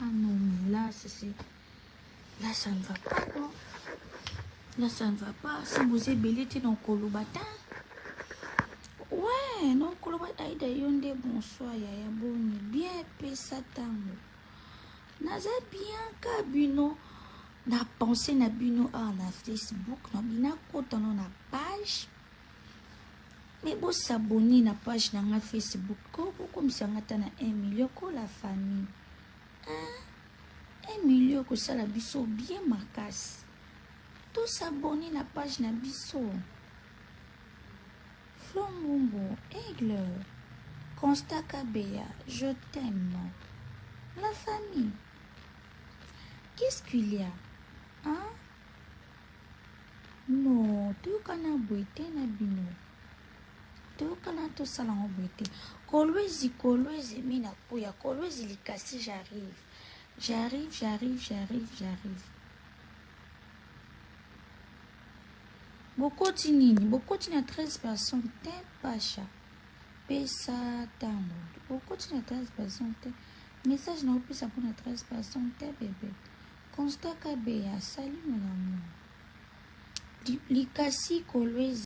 Ah non, mais là, là, ça ne va pas, non? Là, ça ne va pas. Si vous êtes belé, t'es dans Kolobata. Ouais, non, Kolobata, Aïda Yonde, bonsoir, Yaya Boni. Bien, Pesatango. Naza bien, Kabino. Na pensé, na bino, na Facebook, na bina kota, na page. Mais bon, s'abonner na page na Facebook. Comme ça, on a 1 million, la famille. 1 million, que ça, la biso, bien ma casse. Tout s'abonner na page na biso. Flomumbo, Aigle, Constat Kabeya, je t'aime. La famille. Qu'est-ce qu'il y a? Hein? Non, tu kana boite na bino. Tu kana to salon boite. Kolwezi, mina pouya. Kolwezi likasi, j'arrive. J'arrive. Bokoti na 13 personnes, t'es pacha. Pesa tango. Bokoti na 13 personnes, t'es. Message na opisa pour na 13 personnes, t'es bébé. Constat Kabeya, salut mon amour. Likasi Kolwezi.